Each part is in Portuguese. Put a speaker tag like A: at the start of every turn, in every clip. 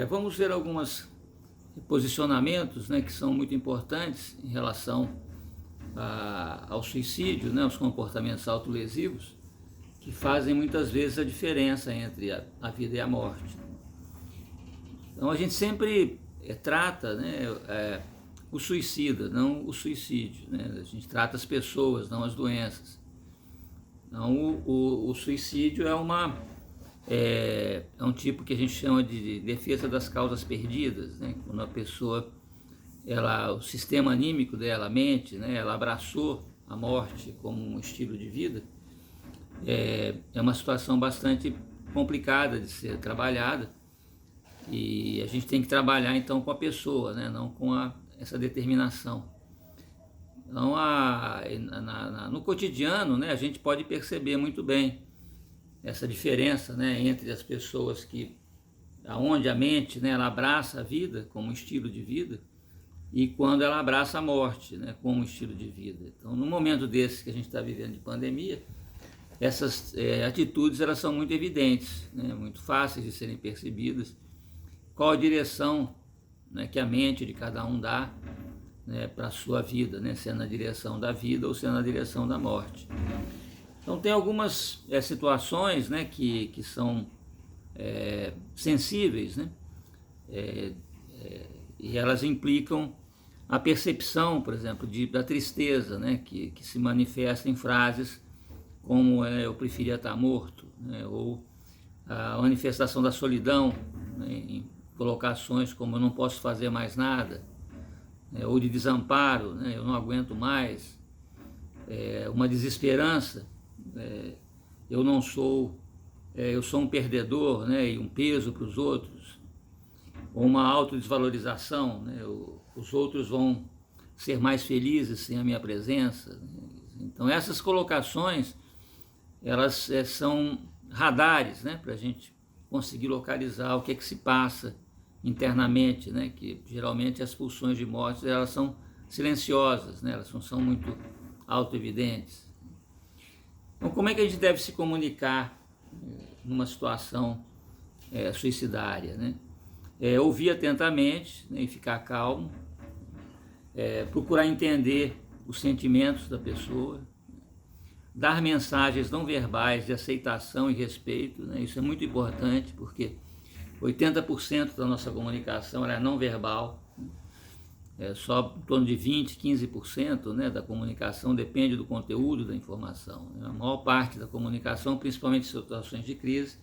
A: Vamos ver alguns posicionamentos, né, que são muito importantes em relação ao suicídio, né, os comportamentos autolesivos, que fazem muitas vezes a diferença entre a vida e a morte. Então a gente sempre trata, né, o suicida, não o suicídio, né? A gente trata as pessoas, não as doenças. Então o suicídio é um tipo que a gente chama de defesa das causas perdidas, né? Quando a pessoa, o sistema anímico dela, a mente, né, ela abraçou a morte como um estilo de vida. É uma situação bastante complicada de ser trabalhada, e a gente tem que trabalhar então com a pessoa, né, não com essa determinação. Então, no cotidiano, né, a gente pode perceber muito bem essa diferença, né, entre as pessoas aonde a mente, né, ela abraça a vida como um estilo de vida, e quando ela abraça a morte, né, como um estilo de vida. Então, no momento desse que a gente está vivendo de pandemia, essas atitudes elas são muito evidentes, né, muito fáceis de serem percebidas. Qual a direção, né, que a mente de cada um dá, né, para a sua vida, né, se é na direção da vida ou se é na direção da morte. Então tem algumas situações, né, que são sensíveis, né, e elas implicam a percepção, por exemplo, da tristeza, né, que se manifesta em frases como eu preferia estar morto, né, ou a manifestação da solidão, né, em colocações como eu não posso fazer mais nada, ou de desamparo, né, eu não aguento mais, uma desesperança, eu não sou, eu sou um perdedor, né, e um peso para os outros, ou uma autodesvalorização, né, os outros vão ser mais felizes sem a minha presença. Então essas colocações, elas são radares, né, para a gente conseguir localizar o que é que se passa internamente, né, que geralmente as pulsões de morte elas são silenciosas, né, elas não são muito autoevidentes. Então, como é que a gente deve se comunicar numa situação suicidária, né? Ouvir atentamente, né, e ficar calmo, procurar entender os sentimentos da pessoa, dar mensagens não verbais de aceitação e respeito, né? Isso é muito importante, porque 80% da nossa comunicação é não verbal, só em torno de 20, 15%, né, da comunicação depende do conteúdo da informação. A maior parte da comunicação, principalmente em situações de crise,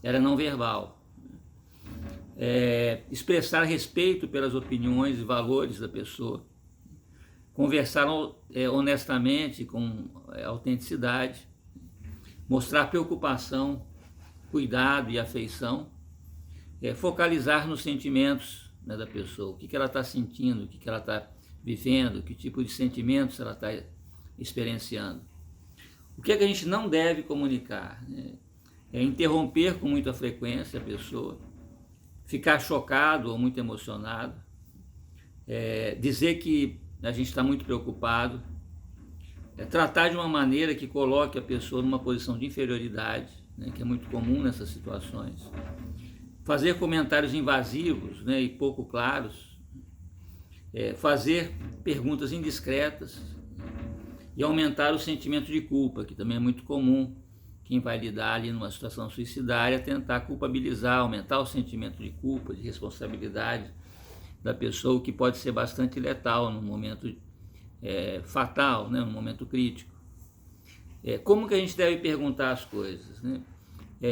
A: era não verbal. Expressar respeito pelas opiniões e valores da pessoa, conversar honestamente, com autenticidade, mostrar preocupação, cuidado e afeição, focalizar nos sentimentos, né, da pessoa, o que ela está sentindo, o que ela está vivendo, que tipo de sentimentos ela está experienciando. O que a gente não deve comunicar, né? Interromper com muita frequência a pessoa, ficar chocado ou muito emocionado, dizer que a gente está muito preocupado, tratar de uma maneira que coloque a pessoa numa posição de inferioridade, né, que é muito comum nessas situações, fazer comentários invasivos, né, e pouco claros, fazer perguntas indiscretas e aumentar o sentimento de culpa, que também é muito comum. Quem vai lidar ali numa situação suicidária tentar culpabilizar, aumentar o sentimento de culpa, de responsabilidade da pessoa, o que pode ser bastante letal num momento fatal, né, num momento crítico. Como que a gente deve perguntar as coisas, né?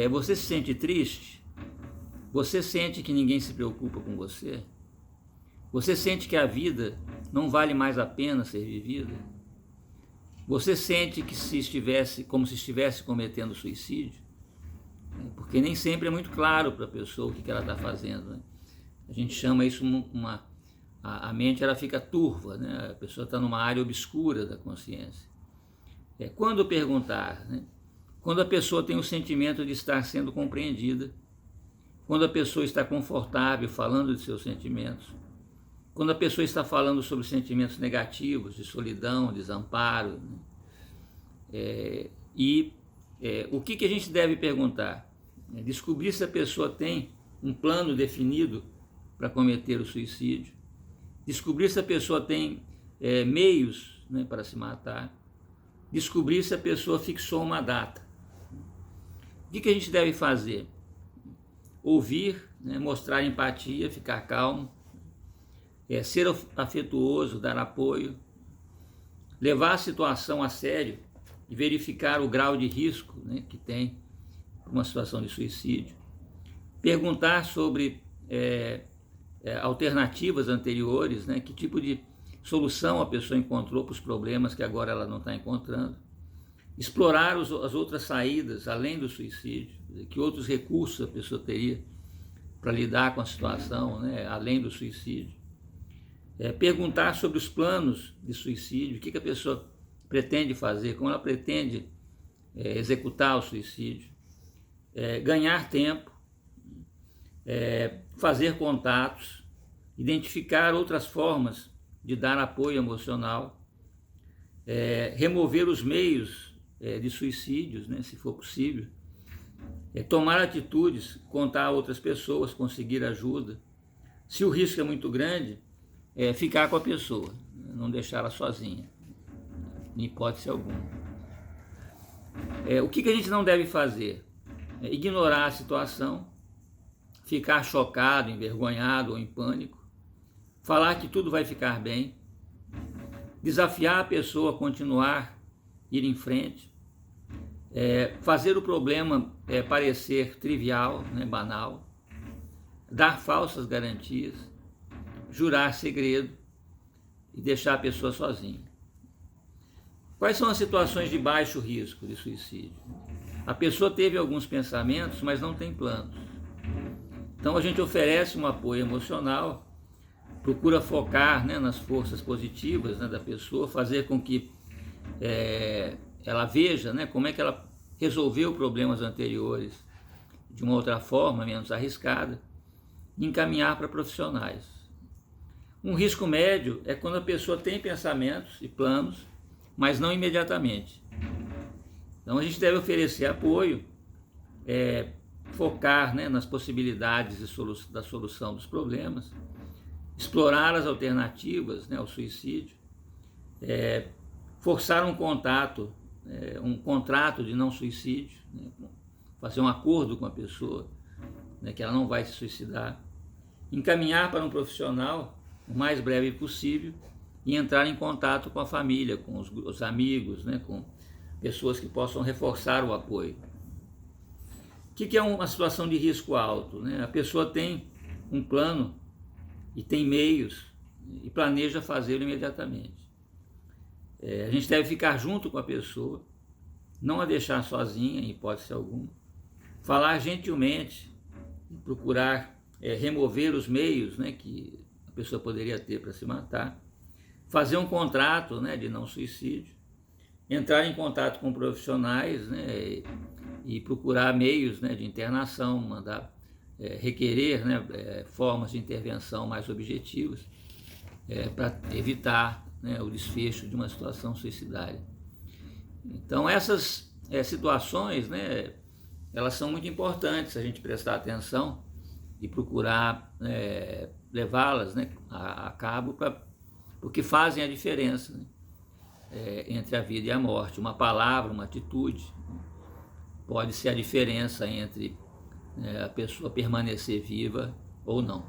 A: Você se sente triste? Você sente que ninguém se preocupa com você? Você sente que a vida não vale mais a pena ser vivida? Você sente que como se estivesse cometendo suicídio? Porque nem sempre é muito claro para a pessoa o que ela está fazendo, né? A gente chama isso a mente ela fica turva, né? A pessoa está numa área obscura da consciência. Quando perguntar, né? Quando a pessoa tem o sentimento de estar sendo compreendida, quando a pessoa está confortável falando de seus sentimentos, quando a pessoa está falando sobre sentimentos negativos, de solidão, desamparo, né? O que a gente deve perguntar? Descobrir se a pessoa tem um plano definido para cometer o suicídio, descobrir se a pessoa tem meios, né, para se matar, descobrir se a pessoa fixou uma data. O que a gente deve fazer? Ouvir, né, mostrar empatia, ficar calmo, ser afetuoso, dar apoio, levar a situação a sério e verificar o grau de risco, né, que tem uma situação de suicídio, perguntar sobre alternativas anteriores, né, que tipo de solução a pessoa encontrou para os problemas que agora ela não está encontrando, explorar as outras saídas além do suicídio, que outros recursos a pessoa teria para lidar com a situação, né, além do suicídio, perguntar sobre os planos de suicídio, o que a pessoa pretende fazer, como ela pretende executar o suicídio, ganhar tempo, fazer contatos, identificar outras formas de dar apoio emocional, remover os meios de suicídios, né, se for possível, tomar atitudes, contar a outras pessoas, conseguir ajuda. Se o risco é muito grande, ficar com a pessoa, não deixar ela sozinha, em hipótese alguma. O que a gente não deve fazer? Ignorar a situação, ficar chocado, envergonhado ou em pânico, falar que tudo vai ficar bem, desafiar a pessoa a continuar, ir em frente, fazer o problema parecer trivial, né, banal, dar falsas garantias, jurar segredo e deixar a pessoa sozinha. Quais são as situações de baixo risco de suicídio? A pessoa teve alguns pensamentos, mas não tem planos. Então a gente oferece um apoio emocional, procura focar, né, nas forças positivas, né, da pessoa, fazer com que ela veja, né, como é que ela resolveu problemas anteriores de uma outra forma, menos arriscada, e encaminhar para profissionais. Um risco médio é quando a pessoa tem pensamentos e planos, mas não imediatamente. Então a gente deve oferecer apoio, focar, né, nas possibilidades da solução dos problemas, explorar as alternativas, né, ao suicídio, forçar um contato, um contrato de não suicídio, né, fazer um acordo com a pessoa, né, que ela não vai se suicidar, encaminhar para um profissional o mais breve possível e entrar em contato com a família, com os amigos, né, com pessoas que possam reforçar o apoio. O que é uma situação de risco alto, né? A pessoa tem um plano e tem meios e planeja fazê-lo imediatamente. A gente deve ficar junto com a pessoa, não a deixar sozinha, em hipótese alguma, falar gentilmente, procurar remover os meios, né, que a pessoa poderia ter para se matar, fazer um contrato, né, de não suicídio, entrar em contato com profissionais, né, e procurar meios, né, de internação, mandar requerer, né, formas de intervenção mais objetivas para evitar, né, o desfecho de uma situação suicidária. Então essas situações, né, elas são muito importantes a gente prestar atenção e procurar levá-las, né, a cabo, porque fazem a diferença, né, entre a vida e a morte. Uma palavra, uma atitude pode ser a diferença entre a pessoa permanecer viva ou não.